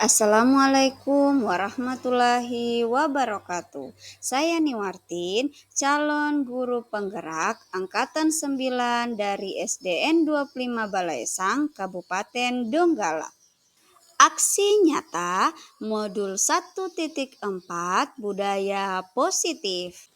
Assalamualaikum warahmatullahi wabarakatuh. Saya Niwartin, calon guru penggerak Angkatan 9 dari SDN 25 Balaisang, Kabupaten Donggala. Aksi nyata modul 1.4 budaya positif.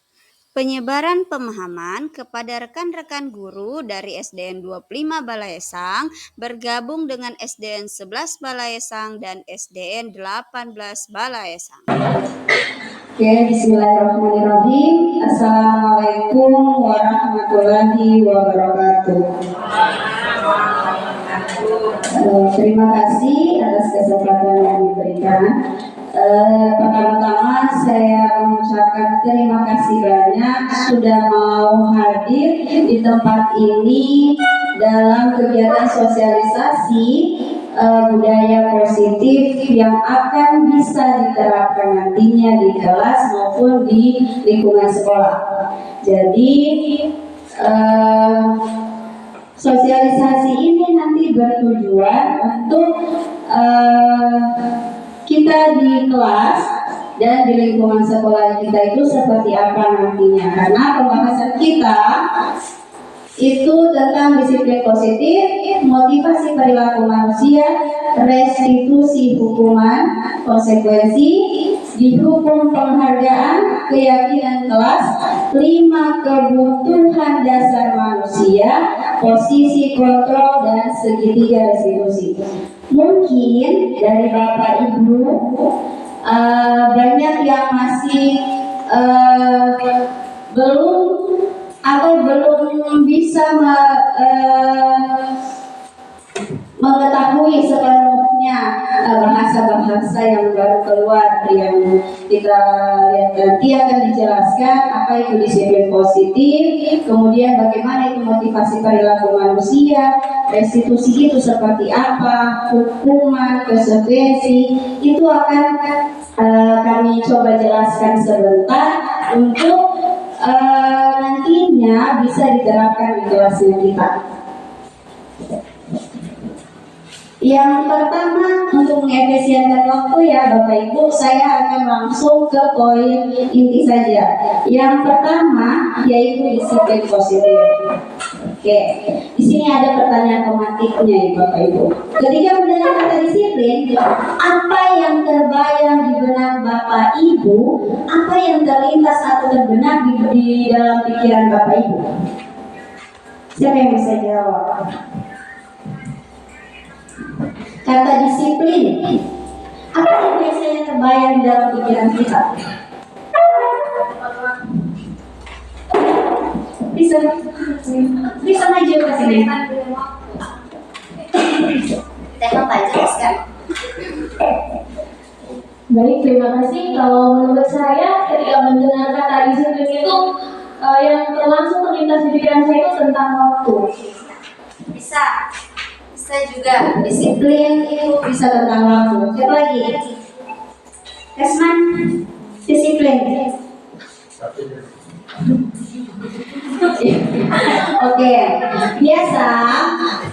Penyebaran pemahaman kepada rekan-rekan guru dari SDN 25 Balaisang bergabung dengan SDN 11 Balaisang dan SDN 18 Balaisang. Oke, bismillahirrahmanirrahim. Assalamualaikum warahmatullahi wabarakatuh. Terima kasih atas kesempatan yang diberikan. Pertama-tama saya mengucapkan terima kasih banyak sudah mau hadir di tempat ini dalam kegiatan sosialisasi budaya positif yang akan bisa diterapkan nantinya di kelas maupun di lingkungan sekolah. Jadi sosialisasi ini nanti bertujuan untuk kita di kelas dan di lingkungan sekolah kita itu seperti apa nantinya, karena pembahasan kita itu tentang disiplin positif, motivasi perilaku manusia, restitusi hukuman, konsekuensi, dihukum penghargaan, keyakinan kelas, 5 kebutuhan dasar manusia, posisi kontrol, dan segitiga restitusi. Mungkin dari Bapak Ibu banyak yang masih belum bisa mengetahui sepenuhnya bahasa-bahasa yang baru keluar yang kita lihat nanti akan dijelaskan apa itu disiplin positif, kemudian bagaimana itu motivasi perilaku manusia, restitusi itu seperti apa, hukuman, konsekuensi, itu akan kami coba jelaskan sebentar untuk nantinya bisa diterapkan di kelasnya kita. Yang pertama, untuk mengefisienkan waktu ya Bapak Ibu, saya akan langsung ke poin inti saja. Yang pertama yaitu disiplin positif. Oke, di sini ada pertanyaan tematiknya ya Bapak Ibu. Ketika mendengar kata disiplin, apa yang terbayang di benak Bapak Ibu? Apa yang terlintas atau terbenak di dalam pikiran Bapak Ibu? Siapa yang bisa jawab? Kata disiplin, apa yang biasanya terbayang dalam pikiran kita? Bisa maju ke sini. Tema pelajaran sekarang. Baik, terima kasih. Kalau menurut saya, ketika mendengar kata disiplin itu, yang langsung terlintas di pikiran saya itu tentang waktu. Bisa juga disiplin itu bisa tentang waktu. Siapa lagi? Kesman, disiplin. Oke, biasa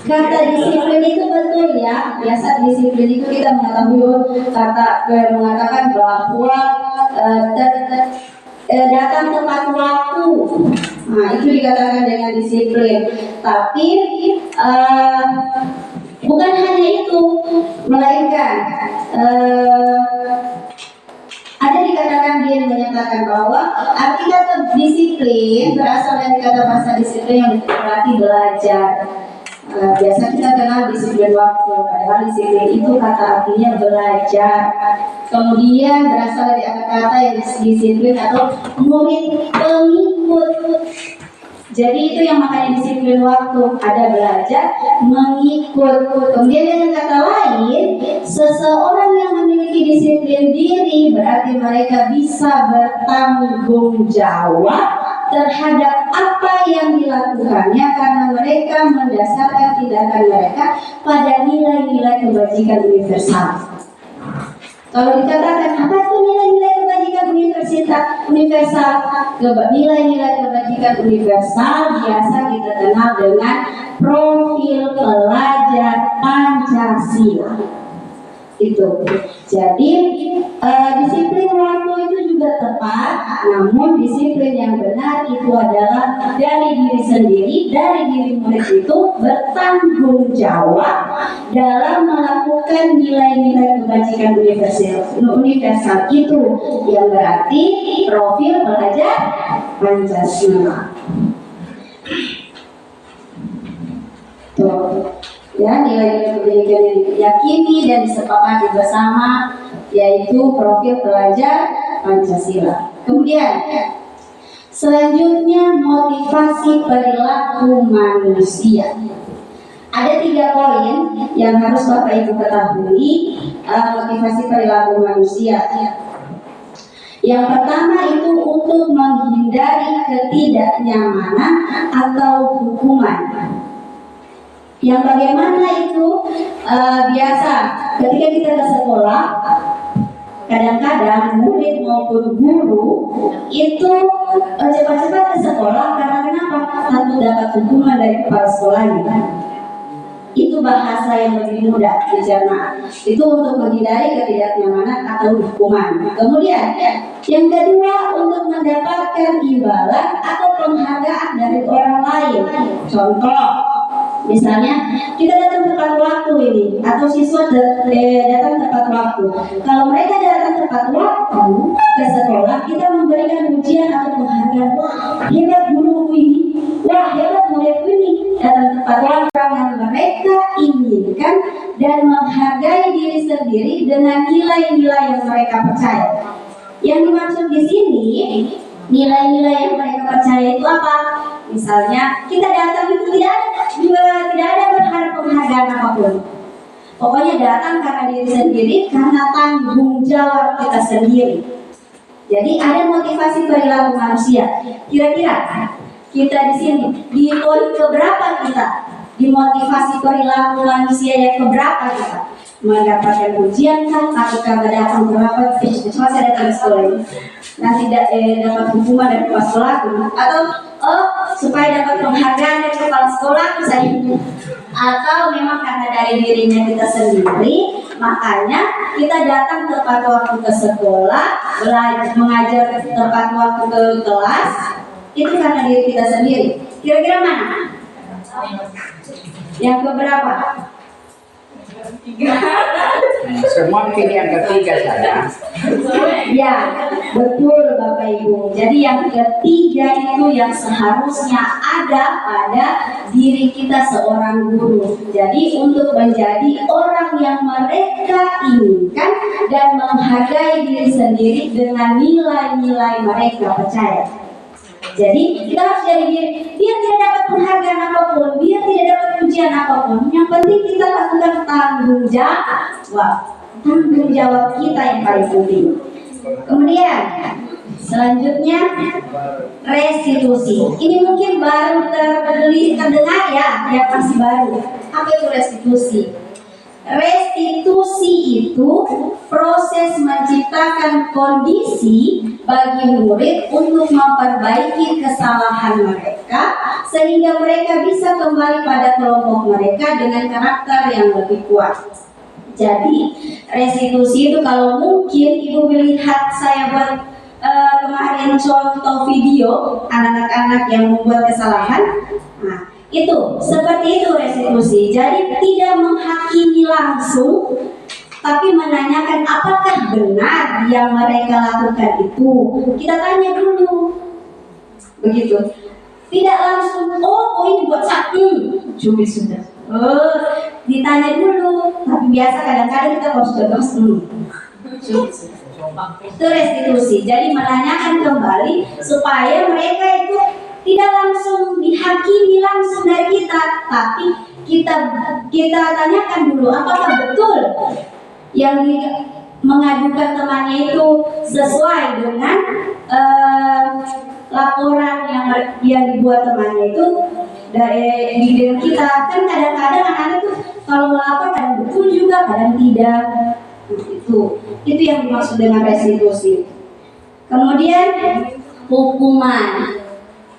kata disiplin itu betul ya. Biasa disiplin itu kita mengetahui mengatakan bahwa datang tepat waktu. Nah, itu dikatakan dengan disiplin. Tapi bukan hanya itu, melainkan ada dikatakan dia menyatakan bahwa arti kata disiplin berasal dari kata bahasa disiplin yang berarti belajar. Biasa kita kenal disiplin waktu, padahal disiplin itu kata artinya belajar. Kemudian berasal dari kata-kata yang disiplin atau murid pengikut. Jadi itu yang makanya disiplin waktu, ada belajar, mengikut. Kemudian dengan kata lain, seseorang yang memiliki disiplin diri berarti mereka bisa bertanggung jawab terhadap apa yang dilakukannya karena mereka mendasarkan tindakan mereka pada nilai-nilai kebajikan universal. Kalau dikatakan apa itu nilai-nilai kebajikan universal? Nilai-nilai kebajikan universal biasa kita kenal dengan profil pelajar Pancasila. Itu. Jadi disiplin waktu itu juga tepat, namun disiplin yang benar itu adalah dari diri sendiri, dari diri murid itu bertanggung jawab dalam melakukan nilai-nilai kebajikan universal itu, yang berarti profil pelajar Pancasila. Tuh. Ya, nilai-nilai pendidikan yang diyakini dan disepakati bersama, yaitu profil pelajar Pancasila. Kemudian selanjutnya motivasi perilaku manusia. Ada 3 poin yang harus Bapak Ibu ketahui motivasi perilaku manusia. Yang pertama itu untuk menghindari ketidaknyamanan atau hukuman. Yang bagaimana itu biasa ketika kita ke sekolah, kadang-kadang murid maupun guru itu cepat-cepat ke sekolah karena kenapa? Takut dapat hukuman dari kepala sekolahnya. Itu bahasa yang lebih mudah dicerna. Itu untuk menghindari ketidaknyamanan atau hukuman. Kemudian yang kedua untuk mendapatkan imbalan atau penghargaan dari orang lain. Contoh, misalnya kita datang tepat waktu ini, atau siswa datang tepat waktu. Kalau mereka datang tepat waktu ke sekolah, kita memberikan ujian atau penghargaan. Wah, hebat guru ini, wah hebat murid ini, datang tepat waktu. Yang mereka inginkan dan menghargai diri sendiri dengan nilai-nilai yang mereka percaya. Yang dimaksud di sini, nilai-nilai yang mereka percaya itu apa? Misalnya kita datang itu tidak ada berharap penghargaan apapun. Pokoknya datang karena diri sendiri, karena tanggung jawab kita sendiri. Jadi ada motivasi perilaku manusia. Kira-kira kita di sini di poin keberapa kita? Di motivasi perilaku manusia yang keberapa kita? Mendapatkan ujian kan? Atau karena datang berapa? Cuma saya datang ke sekolah ini. Nanti dapat hukuman dari kepala sekolah, atau supaya dapat penghargaan dari kepala sekolah misalnya, atau memang karena dari dirinya kita sendiri, makanya kita datang tepat waktu ke sekolah, mengajar tepat waktu ke kelas, itu karena diri kita sendiri. Kira-kira mana? Yang keberapa? Semua pilih yang ketiga saja. Ya, betul Bapak Ibu. Jadi yang ketiga itu yang seharusnya ada pada diri kita seorang guru. Jadi untuk menjadi orang yang mereka inginkan dan menghargai diri sendiri dengan nilai-nilai mereka percaya. Jadi kita harus jadi diri, biar tidak dapat penghargaan apapun, biar tidak dapat pujian apapun. Yang penting kita lakukan tanggung jawab kita yang paling penting. Kemudian selanjutnya restitusi. Ini mungkin baru terdengar ya masih baru. Apa itu restitusi? Restitusi itu proses menciptakan kondisi bagi murid untuk memperbaiki kesalahan mereka sehingga mereka bisa kembali pada kelompok mereka dengan karakter yang lebih kuat. Jadi restitusi itu kalau mungkin Ibu melihat saya buat kemarin contoh video anak-anak yang membuat kesalahan, nah itu seperti itu restitusi. Jadi tidak menghakimi langsung, tapi menanyakan apakah benar yang mereka lakukan itu. Kita tanya dulu, begitu. Tidak langsung, oh ini buat cumi sudah. Ditanya dulu. Tapi biasa kadang-kadang kita harus terus itu restitusi. Jadi menanyakan kembali supaya mereka itu tidak langsung dihakimi langsung dari kita, tapi kita tanyakan dulu apakah betul yang mengajukan temannya itu sesuai dengan laporan yang dibuat temannya itu dari diri kita. Kan kadang-kadang anak-anak tuh kalau melapor kadang betul juga, kadang tidak. Itu yang dimaksud dengan restitusi. Kemudian hukuman,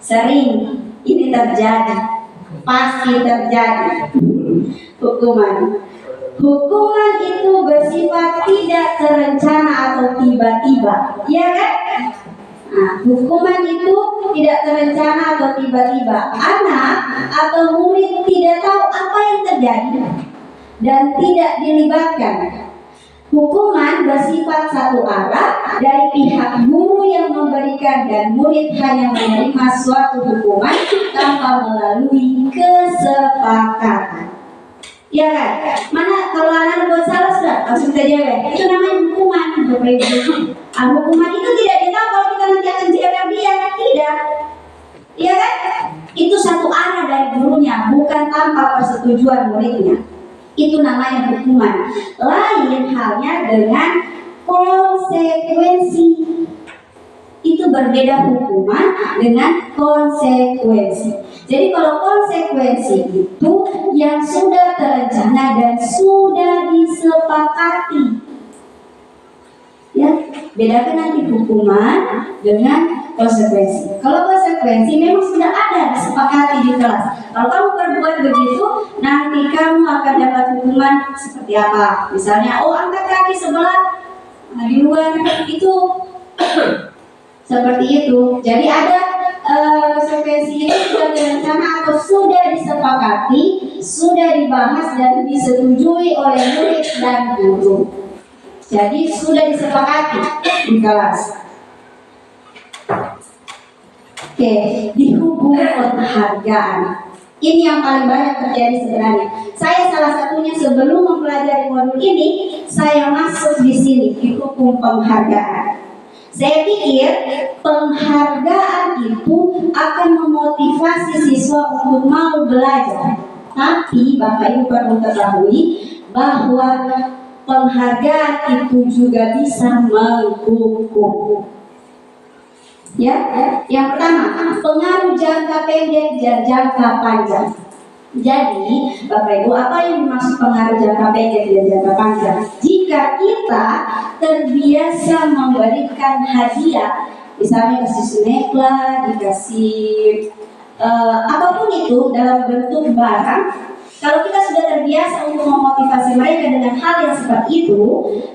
sering ini terjadi, pasti terjadi hukuman. Hukuman itu bersifat tidak terencana atau tiba-tiba, ya kan? Nah, hukuman itu tidak terencana atau tiba-tiba. Anak atau murid tidak tahu apa yang terjadi dan tidak dilibatkan. Hukuman bersifat satu arah dari pihak guru yang memberikan dan murid hanya menerima suatu hukuman tanpa melalui kesepakatan. Ya kan? Mana kalau anak buat salah sudah langsung kita jawab. Itu namanya hukuman, Bapak Ibu. Hukuman itu tidak ditahu kalau kita nanti akan jawab dia, tidak. Iya kan? Itu satu arah dari gurunya, bukan tanpa persetujuan muridnya. Itu namanya hukuman. Lain halnya dengan konsekuensi. Itu berbeda hukuman dengan konsekuensi. Jadi kalau konsekuensi itu yang sudah terencana dan sudah disepakati. Ya, bedakan nanti hukuman dengan konsekuensi. Kalau konsekuensi memang sudah ada disepakati di kelas. Kalau kamu berbuat begitu, nanti kamu akan dapat hukuman seperti apa? Misalnya, angkat kaki sebelah di luar itu seperti itu. Jadi ada konsekuensi itu sudah direncana atau sudah disepakati, sudah dibahas dan disetujui oleh murid dan guru. Jadi sudah disepakati di kelas. Oke, di hukum penghargaan. Ini yang paling banyak terjadi sebenarnya. Saya salah satunya sebelum mempelajari modul ini, saya masuk di sini di hukum penghargaan. Saya pikir penghargaan itu akan memotivasi siswa untuk mau belajar. Tapi Bapak Ibu perlu ketahui bahwa penghargaan itu juga bisa menghukum. Ya, yang pertama, pengaruh jangka pendek dan jangka panjang. Jadi, Bapak Ibu, apa yang dimaksud pengaruh jangka pendek dan jangka panjang? Jika kita terbiasa memberikan hadiah, misalnya kasih sunekla, dikasih apapun itu dalam bentuk barang. Kalau kita sudah terbiasa untuk memotivasi mereka dengan hal yang seperti itu,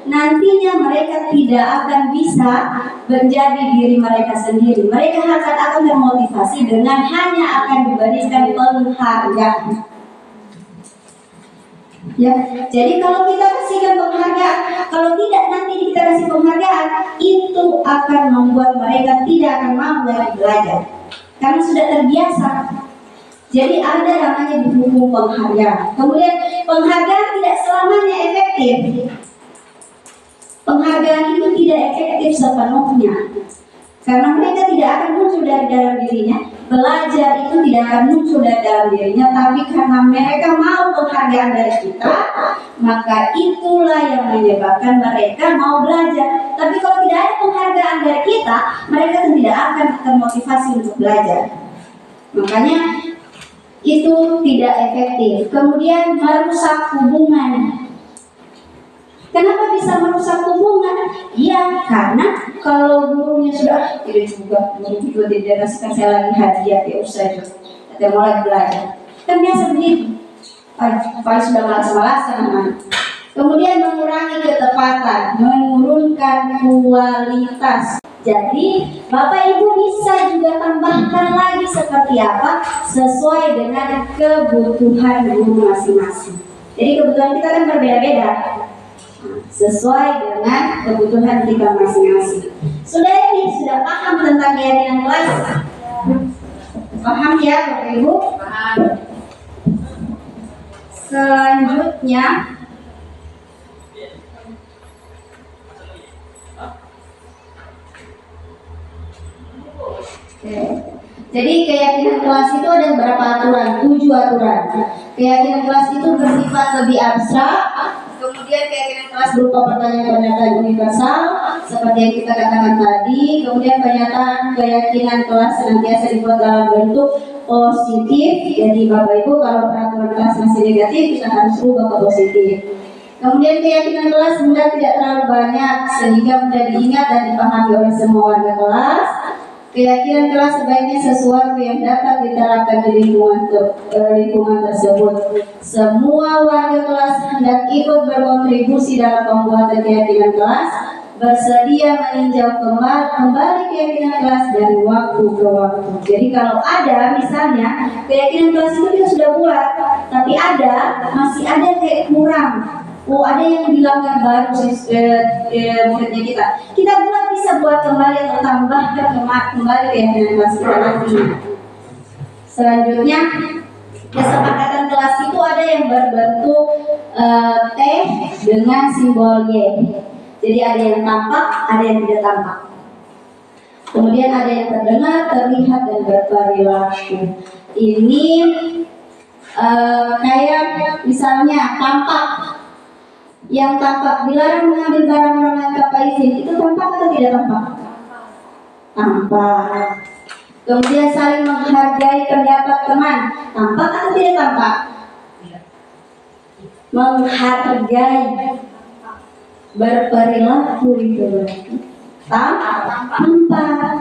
nantinya mereka tidak akan bisa menjadi diri mereka sendiri. Mereka akan termotivasi dengan hanya akan diberikan penghargaan. Ya, jadi kalau kita kasihkan penghargaan, kalau tidak nanti kita kasih penghargaan, itu akan membuat mereka tidak akan mau lagi belajar, karena sudah terbiasa. Jadi ada namanya di hukum penghargaan. Kemudian penghargaan tidak selamanya efektif. Penghargaan itu tidak efektif sepenuhnya, karena mereka tidak akan muncul dari dalam dirinya. Belajar itu tidak akan muncul dari dalam dirinya, tapi karena mereka mau penghargaan dari kita, maka itulah yang menyebabkan mereka mau belajar. Tapi kalau tidak ada penghargaan dari kita, mereka tidak akan termotivasi untuk belajar. Makanya itu tidak efektif. Kemudian merusak hubungan. Kenapa bisa merusak hubungan? Ya, karena kalau gurunya sudah tidak juga, guru juga tidak kasihkan saya lagi hadiah, ya usah juga, tidak mau lagi belajar. Kan biasa begitu. Pak sudah malas-malasan. Kemudian mengurangi ketepatan, menurunkan kualitas. Jadi Bapak Ibu bisa juga tambahkan lagi seperti apa sesuai dengan kebutuhan guru masing-masing. Jadi kebutuhan kita kan berbeda-beda, sesuai dengan kebutuhan kita masing-masing. Sudah paham tentang keyakinan kelas? Paham ya Bapak Ibu? Paham. Selanjutnya, jadi keyakinan kelas itu ada beberapa aturan, 7 aturan. Keyakinan kelas itu bersifat lebih abstrak. Kemudian keyakinan kelas berupa pertanyaan-pernyataan universal seperti yang kita katakan tadi. Kemudian pernyataan keyakinan kelas senantiasa dibuat dalam bentuk positif. Jadi Bapak Ibu kalau peraturan kelas masih negatif, kita harus rubah ke positif. Kemudian keyakinan kelas mudah tidak terlalu banyak sehingga mudah diingat dan dipahami oleh semua warga kelas. Keyakinan kelas sebaiknya sesuatu yang dapat diterapkan di lingkungan tersebut. Semua warga kelas hendak ikut berkontribusi dalam pembuatan keyakinan kelas, bersedia meninjau kembali keyakinan kelas dari waktu ke waktu. Jadi kalau ada misalnya keyakinan kelas itu kita sudah buat, tapi masih ada kayak kurang. Oh, ada yang dilanggar baru muridnya kita bisa buat kembali atau tambahkan kembali keyakinan kelas kita nantinya. Selanjutnya, kesepakatan kelas itu ada yang berbentuk T dengan simbol Y. Jadi ada yang tampak, ada yang tidak tampak. Kemudian ada yang terdengar, terlihat, dan berperilaku. Ini kayak misalnya tampak. Yang tampak dilarang mengambil barang orang lain tanpa izin, itu tampak atau tidak tampak? Tampak. Kemudian saling menghargai pendapat teman, tampak atau tidak tampak? Menghargai, berperilaku itu berarti tampak.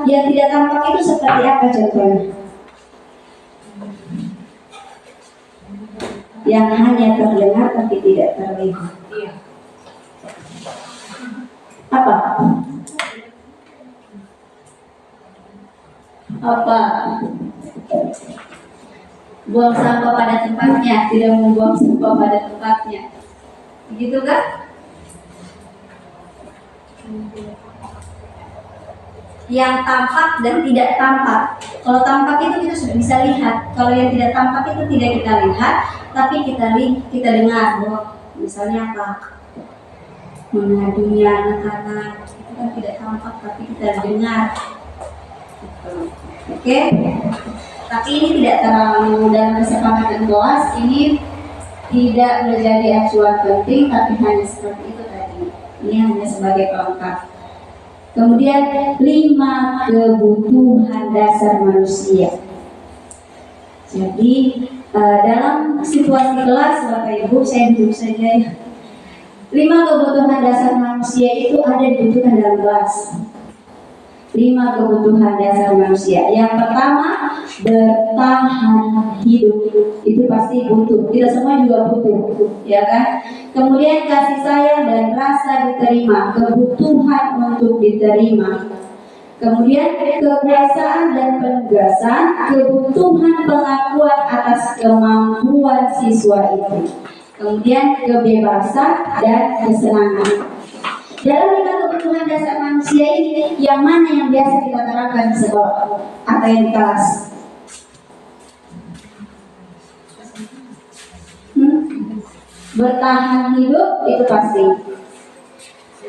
Yang tidak tampak itu seperti apa contohnya? Yang hanya terdengar tapi tidak terlihat. Apa? Buang sampah pada tempatnya, tidak membuang sampah pada tempatnya. Begitu kan? Yang tampak dan tidak tampak. Kalau tampak itu kita sudah bisa lihat. Kalau yang tidak tampak itu tidak kita lihat, tapi kita dengar. Misalnya apa? Mengadunya anak-anak itu kan tidak tampak tapi kita dengar. Oke? Tapi ini tidak terlalu dalam kesepakatan kelas. Ini tidak menjadi acuan penting, tapi hanya seperti itu tadi. Ini hanya sebagai pelengkap. Kemudian 5 kebutuhan dasar manusia. Jadi dalam situasi kelas, Bapak Ibu, saya duduk saja ya. 5 kebutuhan dasar manusia itu ada dibutuhkan dalam kelas. 5 kebutuhan dasar manusia. Yang pertama, bertahan hidup. Itu pasti butuh. Kita semua juga butuh, ya kan? Kemudian kasih sayang dan rasa diterima, kebutuhan untuk diterima. Kemudian kekuasaan dan penugasan, kebutuhan pengakuan atas kemampuan siswa itu. Kemudian kebebasan dan kesenangan. Dalam 5 kebutuhan dasar manusia ini, yang mana yang biasa kita terapkan di sekolah atau yang di kelas? Bertahan hidup itu pasti.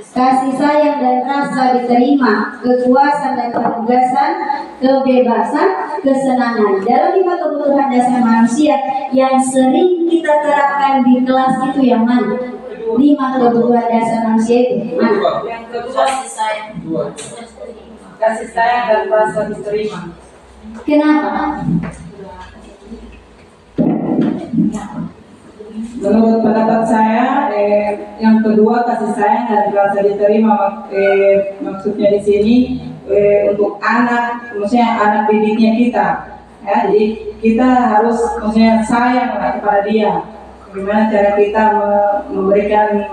Kasih sayang dan rasa diterima, kekuasaan dan penugasan, kebebasan, kesenangan. Dalam 5 kebutuhan dasar manusia yang sering kita terapkan di kelas itu yang mana? 5 kebutuhan dasar manusia itu mana? Yang kedua, kasih sayang dan rasa diterima. Kenapa? Menurut pendapat saya, yang kedua kasih sayang dan rasa diterima, maksudnya di sini untuk anak, maksudnya anak didiknya kita, ya. Jadi kita harus maksudnya sayang kepada dia. Bagaimana cara kita memberikan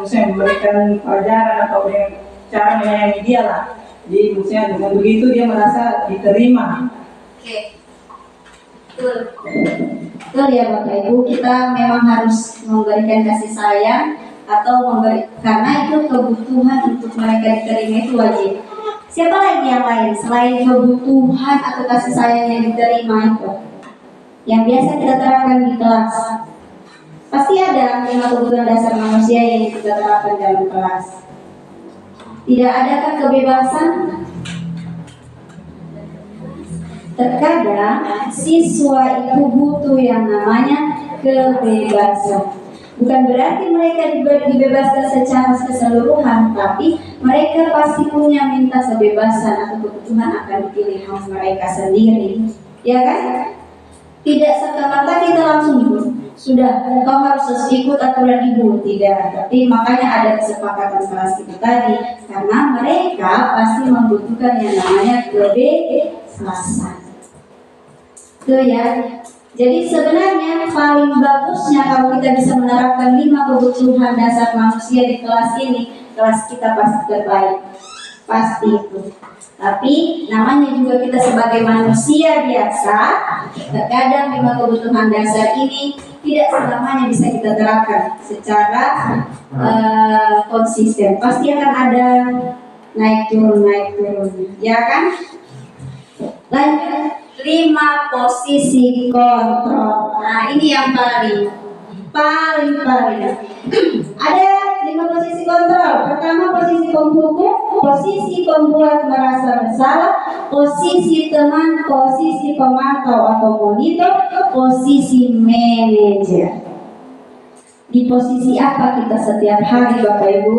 pelajaran atau dengan cara menyayangi dia lah. Jadi maksudnya dengan begitu dia merasa diterima. Oke. Betul ya Bapak Ibu, kita memang harus memberikan kasih sayang atau karena itu kebutuhan untuk mereka diterima itu wajib. Siapa lagi yang lain selain kebutuhan atau kasih sayang yang diterima itu? Yang biasa kita terapkan di kelas. Pasti ada 5 kebutuhan dasar manusia yang kita terapkan dalam kelas. Tidak adakah kebebasan? Terkadang siswa itu butuh yang namanya kebebasan. Bukan berarti mereka dibebaskan secara keseluruhan, tapi mereka pasti punya minta kebebasan atau kebutuhan akan pilihan mereka sendiri, ya kan? Tidak serta-merta kita langsung sudah kau harus ikut aturan ibu, tidak. Tapi makanya ada kesepakatan kelas itu tadi, karena mereka pasti membutuhkan yang namanya kebebasan. keikhlasan. Tuh ya. Jadi sebenarnya paling bagusnya kalau kita bisa menerapkan 5 kebutuhan dasar manusia di kelas ini, kelas kita pasti terbaik. Pasti itu. Tapi namanya juga kita sebagai manusia biasa, terkadang 5 kebutuhan dasar ini tidak selamanya bisa kita terapkan secara konsisten. Pasti akan ada naik turun, ya kan? Lanjut, 5 posisi kontrol. Nah, ini yang paling. Ada 5 posisi kontrol. Pertama, posisi penghukum, posisi pembuat merasa bersalah, posisi teman, posisi pemantau atau monitor, posisi manajer. Di posisi apa kita setiap hari, Bapak Ibu?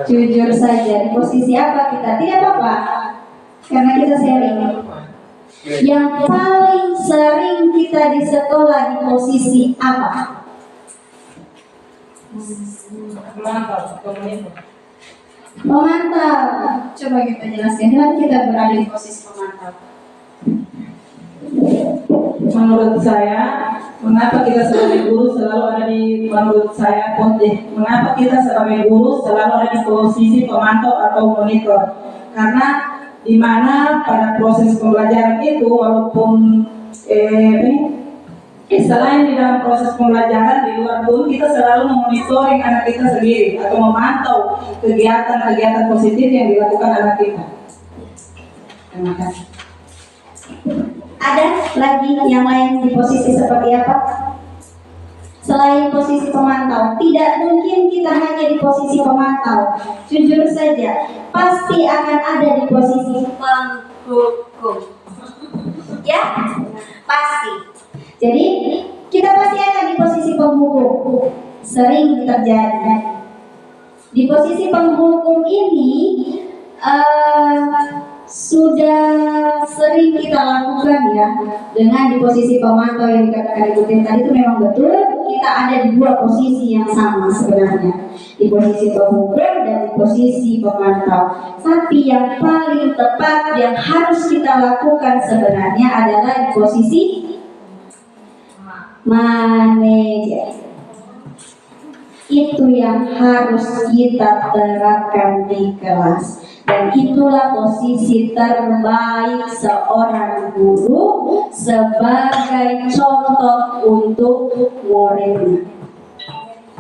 Jujur saja, di posisi apa kita? Tidak apa-apa, karena kita sharing. Yang paling sering kita di sekolah di posisi apa? Pemantau. Coba kita jelaskan, kenapa kita berada di posisi pemantau? Menurut saya, mengapa kita sebagai guru selalu ada di, menurut saya, mengapa kita sebagai guru selalu ada di posisi pemantau atau monitor? Karena di mana pada proses pembelajaran itu, walaupun selain di dalam proses pembelajaran, di luar pun kita selalu memonitoring anak kita sendiri atau memantau kegiatan-kegiatan positif yang dilakukan anak kita. Terima kasih. Ada lagi yang lain di posisi seperti apa? Selain posisi pemantau, tidak mungkin kita hanya di posisi pemantau. Jujur saja, pasti akan ada di posisi penghukum. Ya, pasti. Jadi kita pasti akan di posisi penghukum. Sering terjadi. Di posisi penghukum ini sudah sering kita lakukan ya, dengan di posisi pemantau yang dikatakan Ibu Tim tadi itu memang betul kita ada di 2 posisi yang sama sebenarnya, di posisi penghukum dan di posisi pemantau. Tapi yang paling tepat yang harus kita lakukan sebenarnya adalah di posisi manajer. Itu yang harus kita terapkan di kelas. Dan itulah posisi terbaik seorang guru sebagai contoh untuk muridnya.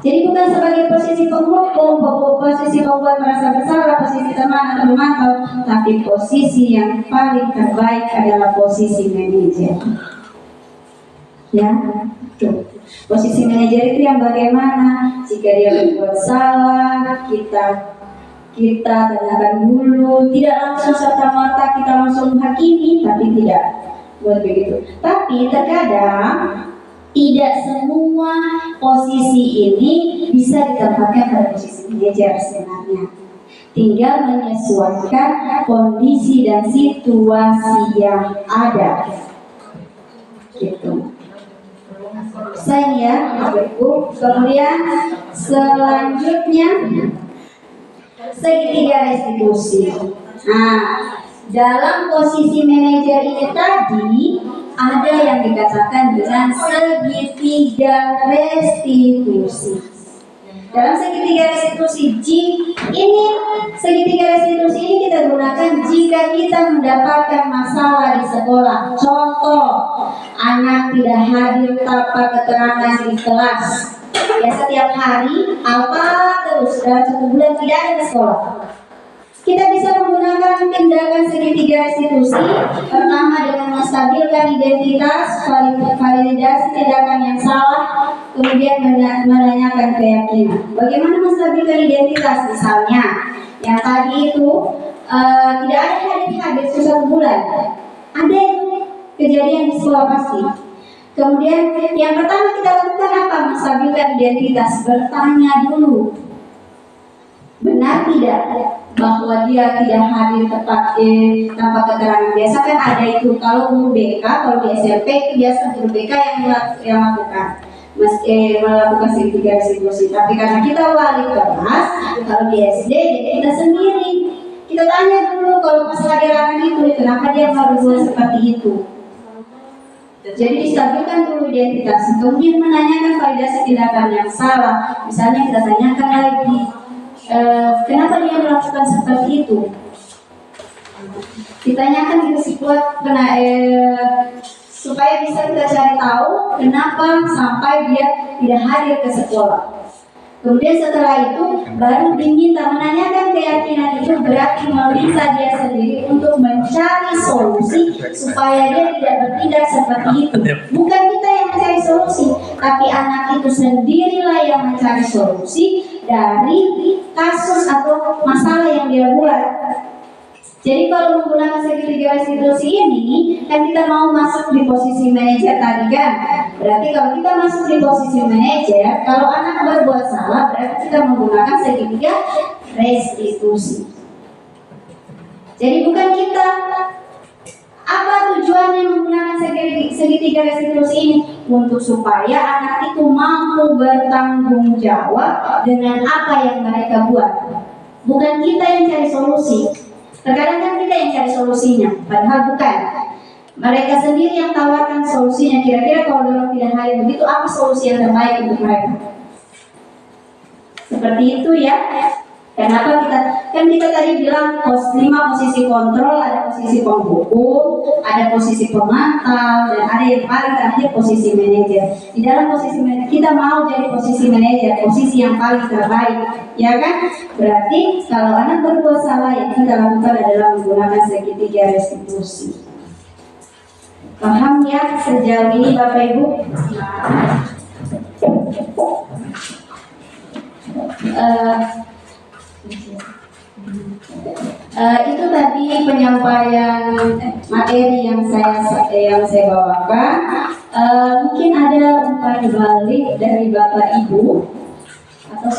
Jadi bukan sebagai posisi penghukum, posisi pembuat merasa bersalah, posisi teman atau memantau, tapi posisi yang paling terbaik adalah posisi manajer. Ya, tuh. Posisi manajer itu yang bagaimana? Jika dia berbuat salah, kita tanyakan dulu, tidak langsung serta-merta kita langsung menghakimi, tapi tidak buat begitu. Tapi terkadang tidak semua posisi ini bisa ditempatkan pada posisi manajer sebenarnya. Tinggal menyesuaikan kondisi dan situasi yang ada. Gitu. Saya ya, Ibu. Kemudian selanjutnya segitiga restitusi. Nah, dalam posisi manajer ini tadi ada yang dikatakan dengan segitiga restitusi. Dalam segitiga restitusi segitiga restitusi ini kita gunakan jika kita mendapatkan masalah di sekolah. Contoh, anak tidak hadir tanpa keterangan di kelas. Ya, setiap hari apa terus dalam 1 bulan tidak ada di sekolah. Kita bisa menggunakan tindakan segitiga restitusi. Pertama dengan menstabilkan identitas, validasi tindakan yang salah, kemudian menanyakan keyakinan. Bagaimana menstabilkan identitas? Misalnya, yang tadi itu tidak ada hadir 1 bulan. Ada kejadian di sekolah pasti. Kemudian yang pertama kita lakukan apa? Menstabilkan identitas. Bertanya dulu, benar tidak bahwa dia tidak hadir tepat tanpa keterangan. Biasa kan ada itu kalau guru BK, kalau di SMP itu biasa guru BK yang lakukan. melakukan segitiga restitusi. Tapi karena kita wali kelas, kalau di SD jadi kita sendiri. Kita tanya dulu kalau pas lagi rame itu, kenapa dia berbuat seperti itu. Jadi distabilkan dulu identitas, kemudian menanyakan validasi tindakan yang salah. Misalnya kita tanyakan lagi, kenapa dia melakukan seperti itu? Ditanyakan gitu sih buat supaya bisa kita cari tahu kenapa sampai dia tidak hadir ke sekolah. Kemudian setelah itu baru diminta menanyakan keyakinan itu, berarti meminta dia sendiri untuk mencari solusi supaya dia tidak bertindak seperti itu. Bukan kita yang mencari solusi, tapi anak itu sendirilah yang mencari solusi dari kasus atau masalah yang dia buat. Jadi kalau menggunakan segitiga restitusi ini, kan kita mau masuk di posisi manajer tadi kan? Berarti kalau kita masuk di posisi manajer, kalau anak berbuat salah, berarti kita menggunakan segitiga restitusi. Jadi bukan kita. Apa tujuannya menggunakan segitiga restitusi ini? Untuk supaya anak itu mampu bertanggung jawab dengan apa yang mereka buat. Bukan kita yang cari solusi. Terkadang kan kita yang cari solusinya, padahal bukan. Mereka sendiri yang tawarkan solusinya. Kira-kira kalau orang tidak hadir begitu, apa solusi yang terbaik untuk mereka? Seperti itu ya. Kenapa kita tadi bilang 5 posisi kontrol, ada posisi penghukum, ada posisi pemantau, dan ada yang paling terakhir posisi manajer. Di dalam posisi manajer kita mau jadi posisi manajer, posisi yang paling terbaik, ya kan? Berarti kalau anak berbuat salah, yang kita lakukan adalah menggunakan segitiga restitusi. Paham ya sejauh ini Bapak Ibu? Itu tadi penyampaian materi yang saya bawakan. Mungkin ada umpan balik dari Bapak Ibu atau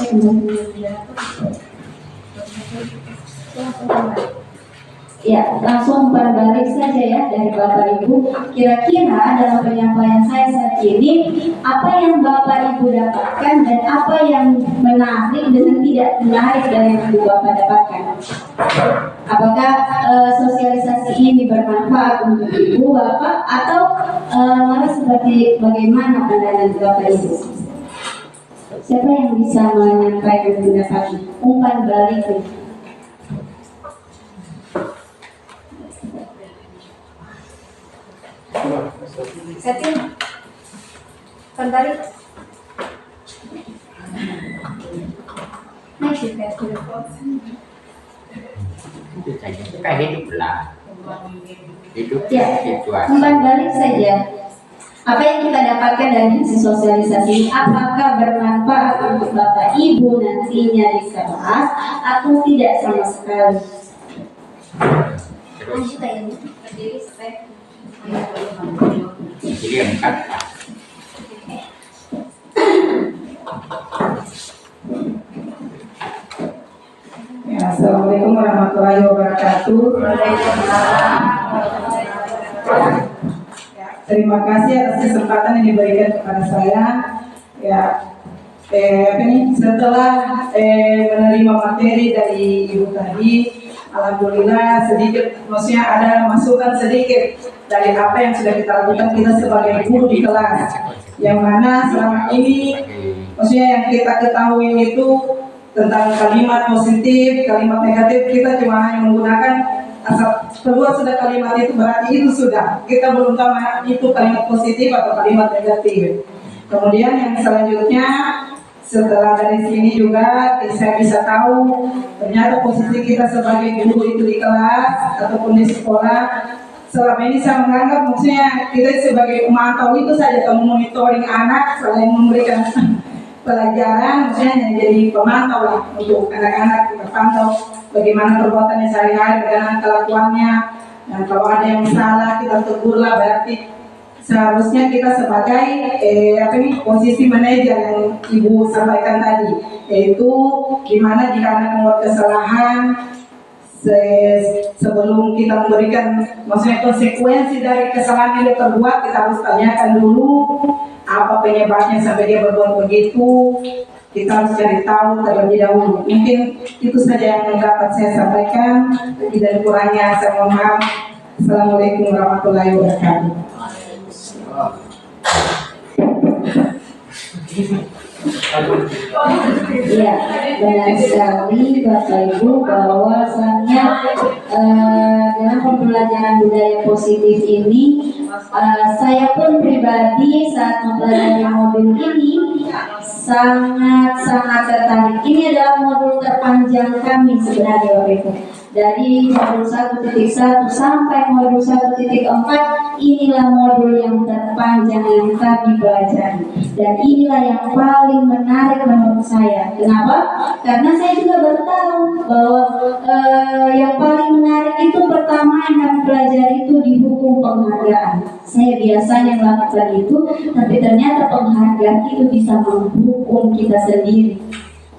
ya, langsung umpan balik saja ya dari Bapak Ibu. Kira-kira dalam penyampaian saya saat ini, apa yang Bapak Ibu dapatkan dan apa yang menarik dan tidak menarik dari yang Bapak dapatkan? Apakah sosialisasi ini bermanfaat untuk Ibu Bapak atau malah seperti bagaimana pandangan Bapak Ibu? Siapa yang bisa menyampaikan pendapat umpan balik? Setting kembali kayak hidup lah, hidup ya, situasi. umpan balik saja. Apa yang kita dapatkan dari hasil sosialisasi, apakah bermanfaat untuk Bapak Ibu nantinya di kelas atau tidak sama sekali? Terus jadi angkat. Ya, Assalamualaikum warahmatullahi wabarakatuh. Ya, terima kasih atas kesempatan yang diberikan kepada saya. Ya, setelah menerima materi dari Ibu tadi, alhamdulillah sedikit, maksudnya ada masukan sedikit dari apa yang sudah kita lakukan kita sebagai guru di kelas. Yang mana selama ini, maksudnya yang kita ketahui itu tentang kalimat positif, kalimat negatif, kita cuma hanya menggunakan asal keluar sudah kalimat itu, berarti itu sudah. Kita belum tahu itu kalimat positif atau kalimat negatif. Kemudian yang selanjutnya, setelah dari sini juga saya bisa tahu ternyata posisi kita sebagai guru itu di kelas ataupun di sekolah. Selama ini saya menganggap maksudnya kita sebagai pemantau itu saja, atau monitoring anak selain memberikan pelajaran, maksudnya jadi pemantau lah untuk anak-anak. Kita pantau bagaimana perbuatannya sehari-hari, bagaimana kelakuannya, dan kalau ada yang salah kita tegurlah. Berarti seharusnya kita sebagai posisi manajer yang Ibu sampaikan tadi, yaitu gimana jika anak membuat kesalahan, sebelum kita memberikan maksudnya konsekuensi dari kesalahan yang dia perbuat, kita harus tanyakan dulu apa penyebabnya sampai dia berbuat begitu. Kita harus cari tahu terlebih dahulu. Mungkin itu saja yang dapat saya sampaikan. Lebih dan kurangnya saya mohon maaf. Assalamualaikum warahmatullahi wabarakatuh. Iya, benar sekali Bapak Ibu bahwasannya dalam pembelajaran budaya positif ini saya pun pribadi saat mempelajari modul ini sangat tertarik. Ini adalah modul terpanjang kami sebenarnya Bapak Ibu. Dari modul 1.1 sampai modul 1.4 inilah modul yang terpanjang yang kami pelajari. Dan inilah yang paling menarik menurut saya. Kenapa? Karena saya juga baru tahu bahwa yang paling menarik itu pertama yang kami pelajari itu di hukum penghargaan. Saya biasanya melakukan itu, tapi ternyata penghargaan itu bisa menghukum kita sendiri.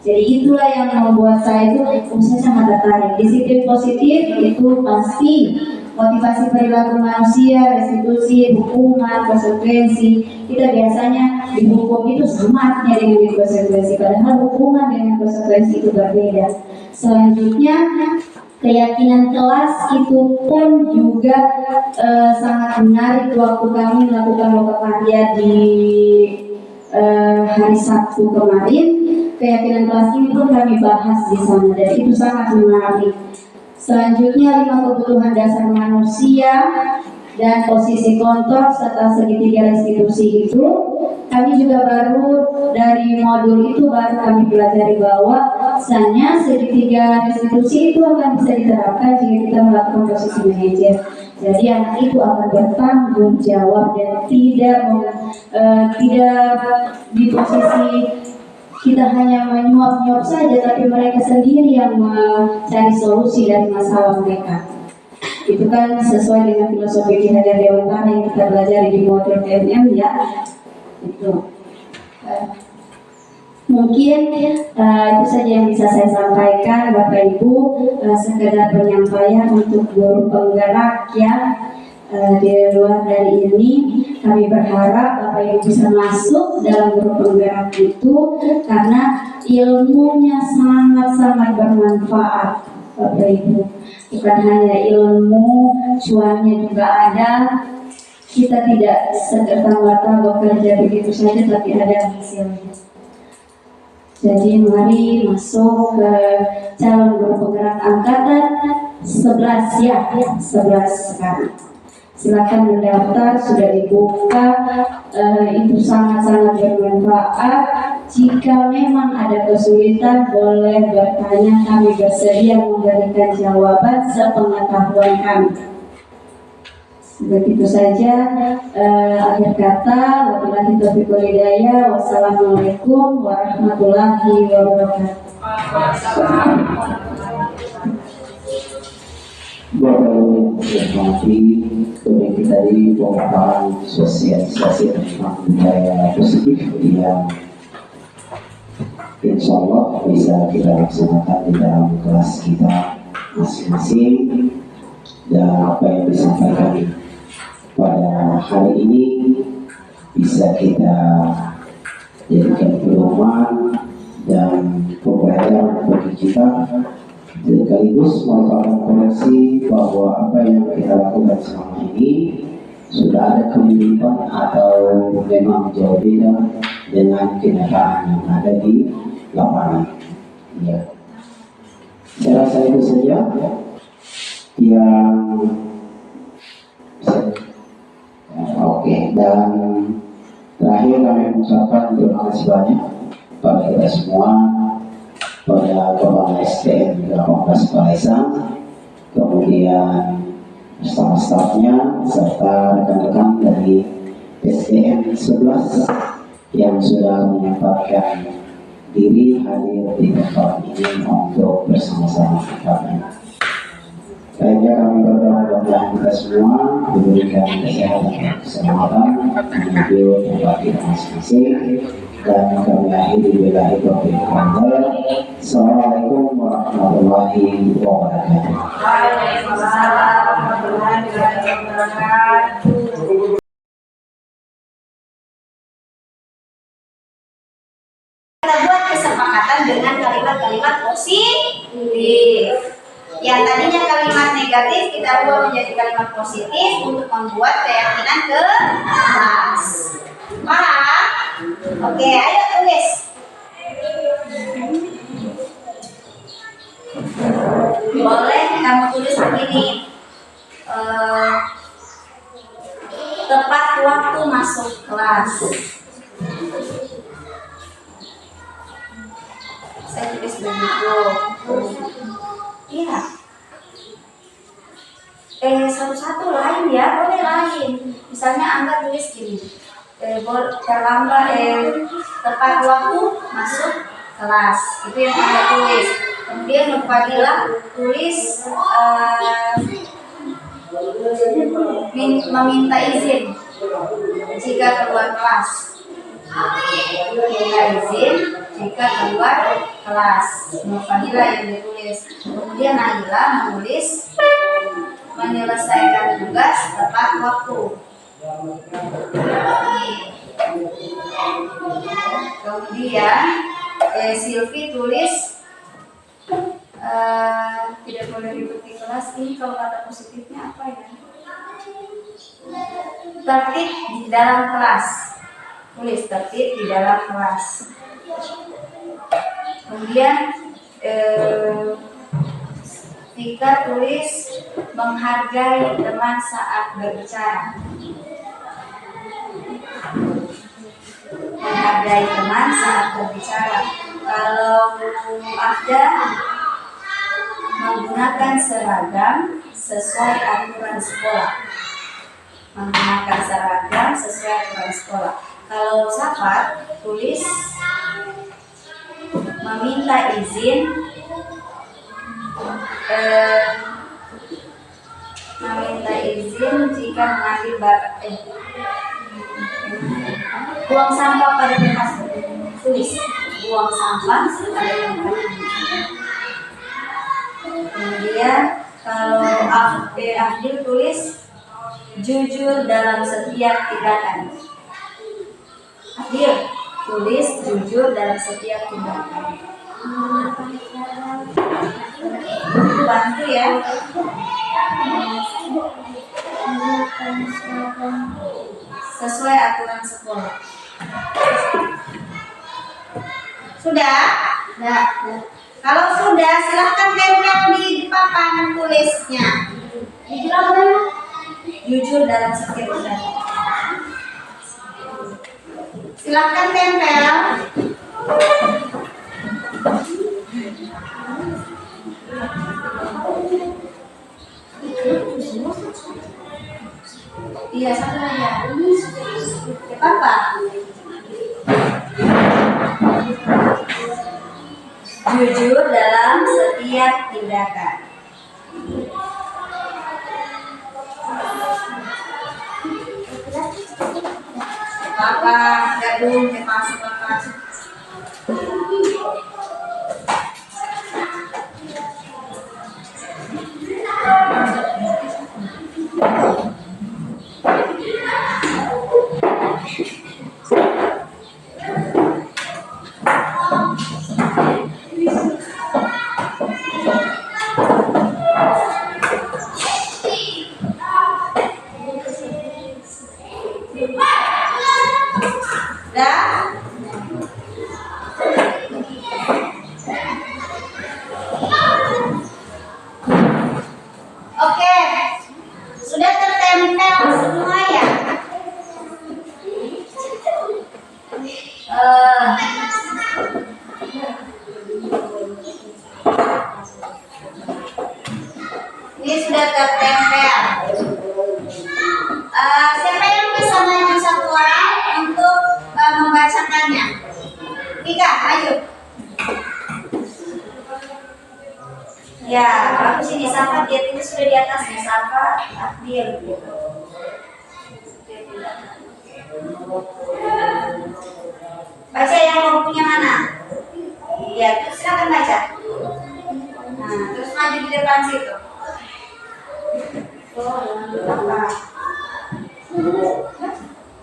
Jadi itulah yang membuat saya itu saya sangat tertarik. Disiplin positif itu pasti motivasi perilaku manusia, restitusi, hukuman, konsekuensi. Kita biasanya dihukum itu sama artinya dengan konsekuensi, padahal hukuman dengan konsekuensi itu berbeda. Selanjutnya keyakinan kelas itu pun juga sangat menarik. Waktu kami melakukan loka karya di hari Sabtu kemarin, keyakinan kelas ini pun kami bahas di sana dan itu sangat menarik. Selanjutnya 5 kebutuhan dasar manusia dan posisi kontrol serta segitiga restitusi itu kami juga baru dari modul itu baru kami pelajari bahwa misalnya segitiga restitusi itu akan bisa diterapkan jika kita melakukan posisi manajer. Jadi anak itu akan bertanggung jawab dan tidak di posisi kita hanya menyuap-nyuap saja, tapi mereka sendiri yang mencari solusi dari masalah mereka. Itu kan sesuai dengan filosofi Ki Hajar Dewantara yang kita pelajari di modul PMM ya. Itu mungkin itu saja yang bisa saya sampaikan Bapak Ibu, sekedar penyampaian untuk guru penggerak ya. Di luar dari ini kami berharap Bapak Ibu bisa masuk dalam guru penggerak itu karena ilmunya sangat-sangat bermanfaat Bapak Ibu. Bukan hanya ilmu, cuannya juga ada. Kita tidak serta-merta bekerja begitu saja, tapi ada hasilnya. Jadi mari masuk ke calon guru penggerak angkatan 11 ya, 11 sekarang. Silakan mendaftar, sudah dibuka, itu sangat-sangat bermanfaat. Jika memang ada kesulitan, boleh bertanya, kami bersedia memberikan jawaban sepengetahuan kami. Begitu saja akhir kata. Wabillahi taufiq wal hidayah. Wassalamualaikum warahmatullahi wabarakatuh. Bapak-Ibu yang hormati, kemudian tadi pemaparan sosialisasi tentang budaya positif yang insya Allah bisa kita laksanakan di dalam kelas kita masing-masing. Dan apa yang disampaikan pada hari ini bisa kita jadikan pedoman dan pembelajaran bagi kita, sekaligus merupakan koreksi bahwa apa yang kita lakukan selama ini sudah ada kemiripan atau memang jauh beda dengan kenyataan yang ada di lapangan. Ya, saya rasa itu saja yang oke. Dan terakhir kami mengucapkan terima kasih banyak pada kita semua, pada Kepala STM 18 Palesang, kemudian staf-stafnya serta rekan-rekan dari STM 11 yang sudah menyempatkan diri hadir di tempat ini untuk bersama-sama kami. Sehingga kami berdoa mudah-mudahan kita semua diberikan kesehatan dan keselamatan menuju tempat kita masing-masing. Dan kami akhiri billahi taufiq wal hidayah. Assalamualaikum warahmatullahi wabarakatuh. Waalaikumsalam warahmatullahi wabarakatuh. dengan kalimat-kalimat positif. Yang tadinya kalimat negatif kita ubah menjadi kalimat positif untuk membuat keyakinan keras. Paham? Oke, ayo tulis. Boleh kamu tulis begini. Tepat waktu masuk kelas. Saya tulis begitu. Iya. Satu-satu lain ya, boleh lain. Misalnya Angga tulis gini. Tepat waktu masuk kelas. Itu yang Angga tulis. Kemudian Fadila tulis meminta izin jika keluar kelas. Meminta izin jika keluar kelas. Fadila yang ditulis. Kemudian Nahila menulis menyelesaikan tugas tepat waktu. Kemudian Silvi tulis tidak boleh ribut di kelas. Ini kalau kata positifnya apa ya? Tertib di dalam kelas. Tulis tertib di dalam kelas. Kemudian Tika tulis menghargai teman saat berbicara. Menghargai teman saat berbicara. Kalau Afda menggunakan seragam sesuai aturan sekolah. Menggunakan seragam sesuai aturan sekolah. Kalau Safar tulis meminta izin jika mengambil buang sampah pada tempatnya. Tulis buang sampah pada tempatnya. Kemudian kalau Abdul tulis jujur dalam setiap tindakan. Abdul tulis jujur dalam setiap tindakan. Bantu ya. Sesuai aturan sekolah. Sudah? Nah. Kalau sudah, silahkan tempel di papan tulisnya. Jujur dalam setiap tindakan. Silahkan tempel. Iya, satu lagi ya. Apa? Jujur dalam setiap tindakan. Apa? Gadung, masuk apa? Oke, sudah tertempel semua ya. Ini sudah tertempel. Siapa yang bisa maju satu orang untuk membacakannya? Tika, ayo. Ya, bagus ini Safa, dia tulis sudah di atasnya. Safa, Abdil. Baca yang mau punya mana? Ya, terus silakan baca. Nah, terus maju di depan situ.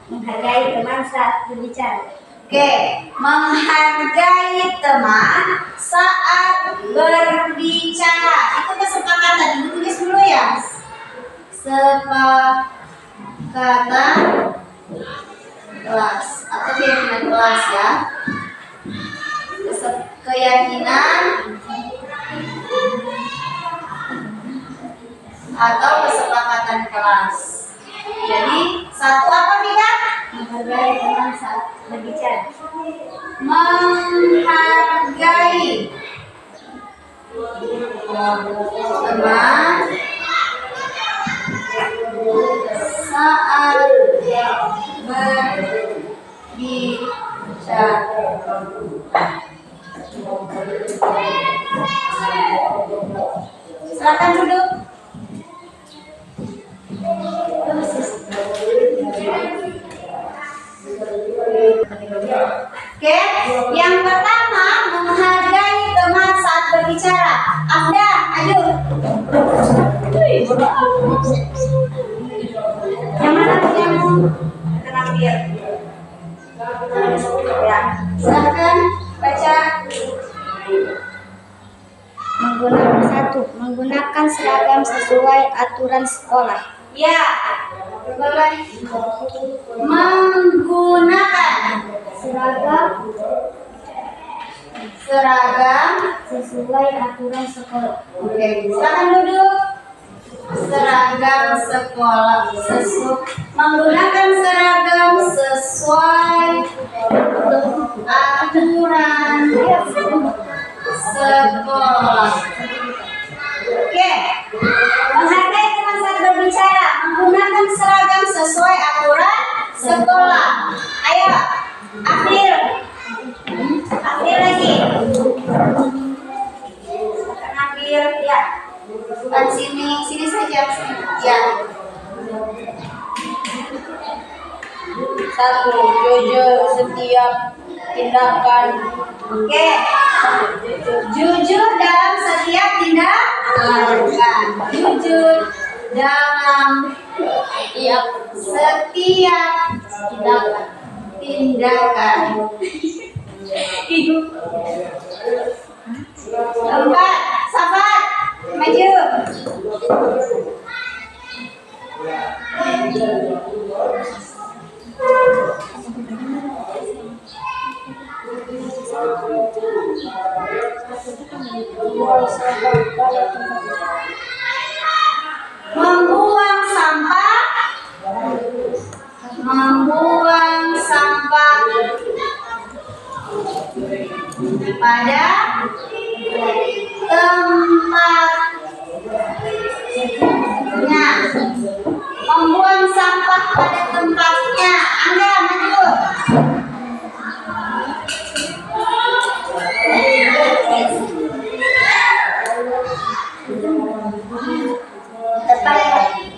Menghargai teman saat berbicara. Oke, menghargai teman saat berbicara. Itu kesepakatan. Ibu tulis dulu ya. Sepakatan kelas atau keyakinan kelas ya. Keyakinan atau kesepakatan kelas. Jadi satu apa Mika? Menghargai teman saat berbicara. Menghargai teman saat berbicara. Silakan duduk. Oke, yang pertama menghargai teman saat berbicara. Afda, ayo. Yang mana yang tenang biar. Ya, silakan baca. Menggunakan seragam sesuai aturan sekolah. Ya, menggunakan seragam Sesuai aturan sekolah. Oke, silakan duduk. Seragam sekolah. Menggunakan seragam sesuai aturan sekolah. Oke, menghargai teman saat berbicara. Menggunakan seragam sesuai aturan sekolah. Ayo, April. April lagi. April, ya. Bukan sini saja. Ya. Satu, jujur setiap tindakan. Oke. Jujur dalam setiap tindakan. Jujur dalam setiap tindakan. Empat, Safat, maju. Membuang sampah pada tempatnya. Membuang sampah pada tempatnya. Angga, maju.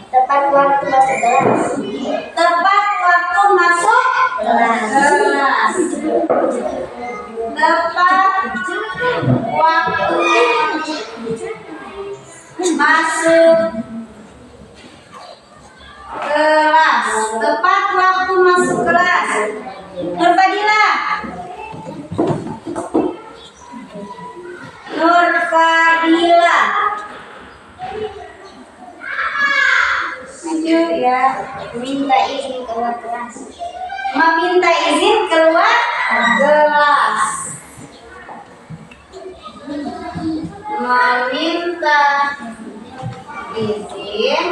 Tepat waktu masuk kelas. Tepat waktu masuk kelas. Tepat waktu masuk kelas. Tepat waktu masuk kelas. Nurfadila. Nurfadila. Maju ya. Minta izin keluar kelas. Meminta izin keluar kelas. Meminta izin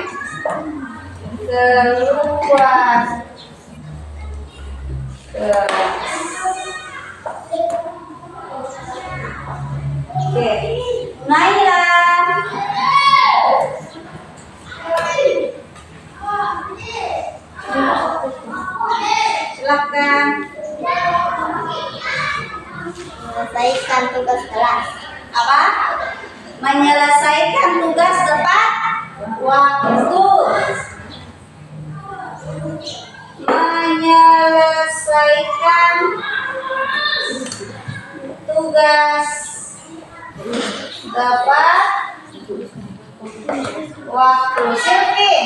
keluar kelas. Oke, Naila. Silakan. Menyelesaikan tugas kelas. Apa? Menyelesaikan tugas tepat waktu. Menyelesaikan tugas tepat waktu. Silvi.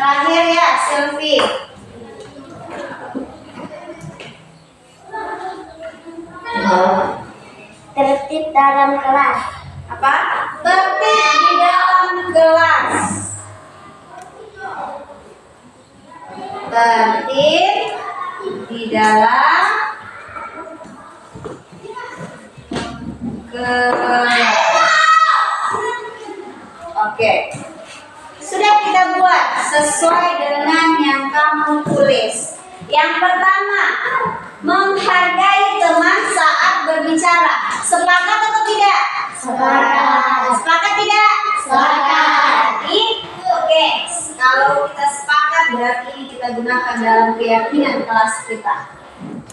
Terakhir ya, Silvi. Tertib dalam kelas. Apa? Tertib di dalam kelas. Tertib di dalam kelas. Oke. Sudah kita buat sesuai dengan yang kamu tulis. Yang pertama, menghargai teman saat berbicara. Sepakat atau tidak? Sepakat. Sepakat tidak? Sepakat. Itu oke. Kalau kita sepakat berarti ini kita gunakan dalam keyakinan kelas kita.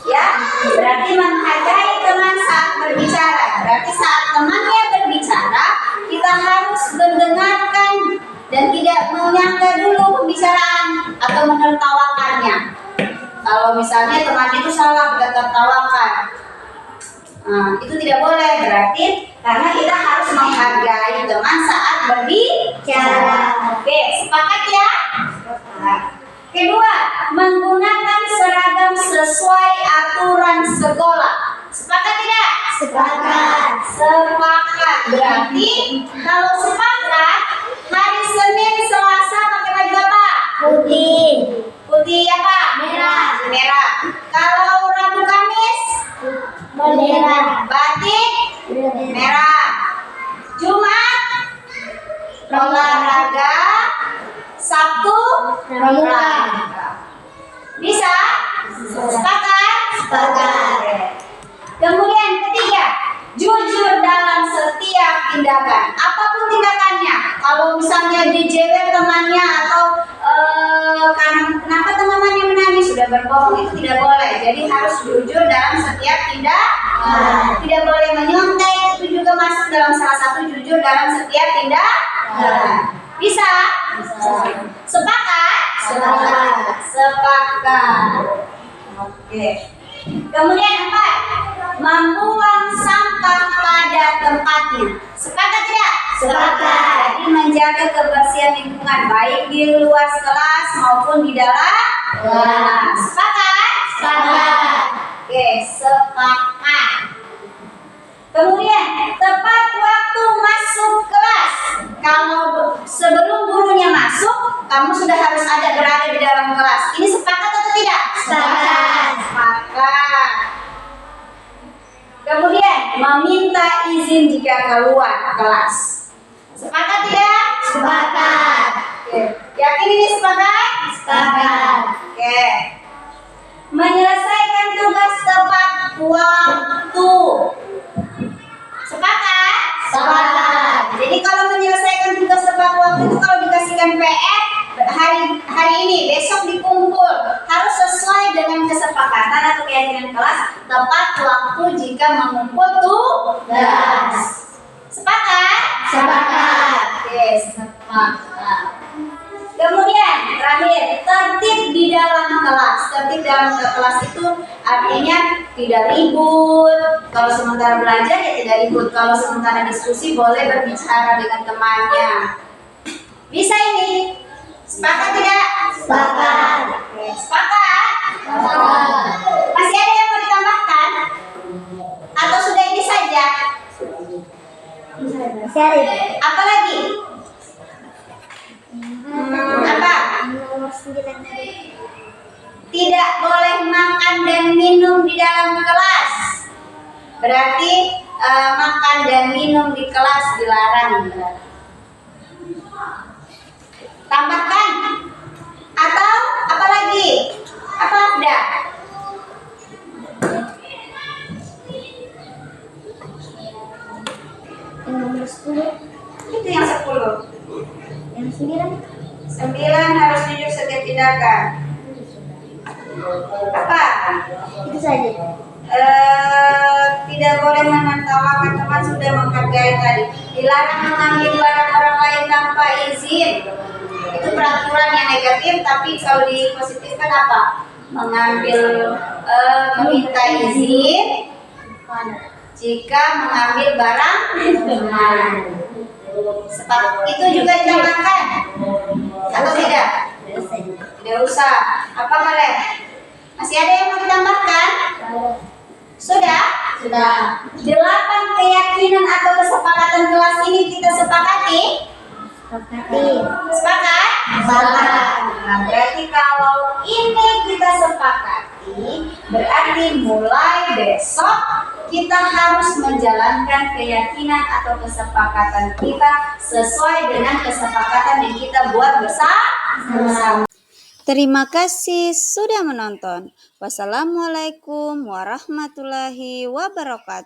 Ya, berarti menghargai teman saat berbicara. Berarti saat temannya berbicara, kita harus mendengarkan dan tidak menyangka dulu pembicaraan atau menertawakannya. Kalau misalnya teman itu salah, kita tertawakan. Nah, itu tidak boleh, berarti karena kita harus menghargai teman saat berbicara. Oke, sepakat ya? Sepakat. Kedua, menggunakan seragam sesuai aturan sekolah. Sepakat tidak? Sepakat. Sepakat. Berarti kalau sepakat, hari Senin, Selasa pakai baju apa? Putih. Putih apa? Merah. Merah. Kalau Rabu Kamis, Merah. batik merah. Jumat olahraga. Sabtu Pramuka. Bisa? Sepakat? Sepakat. Kemudian ketiga, jujur dalam setiap tindakan, apapun tindakannya. Kalau misalnya dijewer temannya atau kenapa temannya menangis sudah berbohong, itu tidak boleh. Jadi harus jujur dalam setiap tindakan. Tidak boleh menyontek, itu juga masuk dalam salah satu jujur dalam setiap tindakan. Bisa? Sepakat? Sepakat. Sepakat. Oke. Kemudian 4, membuang sampah pada tempatnya. Sepakat tidak? Sepakat. Jadi menjaga kebersihan lingkungan baik di luar kelas maupun di dalam kelas. Sepakat? Sepakat. Oke, sepakat. Kemudian tepat waktu masuk kelas. Kalau sebelum gurunya masuk, kamu sudah harus berada di dalam kelas. Ini sepakat atau tidak? Sepakat. Sepakat. Kemudian meminta izin jika keluar kelas. Sepakat tidak? Sepakat. Oke. Yakin ini sepakat? Sepakat. Oke. Menyelesaikan tugas tepat waktu. Sepakat? Sepakat. Jadi kalau menyelesaikan tugas tepat waktu itu kalau dikasihkan PR hari ini, besok dikumpul, harus sesuai dengan kesepakatan atau keyakinan kelas tepat waktu jika mengumpul tugas. Sepakat? Sepakat. Oke, sepakat. Kemudian terakhir, tertib di dalam kelas. Tertib dalam kelas itu artinya tidak ribut. Kalau sementara belajar ya tidak ribut. Kalau sementara diskusi boleh berbicara dengan temannya. Bisa ini? Sepakat tidak? Sepakat. Oke, sepakat? Sepakat. Masih ada yang mau ditambahkan? Atau sudah ini saja? Seri. Apa lagi? Apa? Nomor 9. Tidak boleh makan dan minum di dalam kelas. Berarti makan dan minum di kelas dilarang. Tambahkan atau apa lagi? Apa ada? Nomor 10. Itu yang 10. Yang 9. 9 harus jujur setiap tindakan. Apa? Itu saja. Tidak boleh menertawakan teman, sudah menghargai tadi. Dilarang mengambil barang orang lain tanpa izin. Itu peraturan yang negatif, tapi kalau dipositifkan apa? Mengambil, meminta izin jika mengambil barang teman. Itu juga ditambahkan atau tidak? Tidak usah. Apa kalian? Masih ada yang mau ditambahkan? Sudah? Sudah. 8 keyakinan atau kesepakatan kelas ini kita sepakati? Sepakat? Sepakat. Nah, berarti kalau ini kita sepakati, berarti mulai besok kita harus menjalankan keyakinan atau kesepakatan kita sesuai dengan kesepakatan yang kita buat bersama. Terima kasih sudah menonton. Wassalamualaikum warahmatullahi wabarakatuh.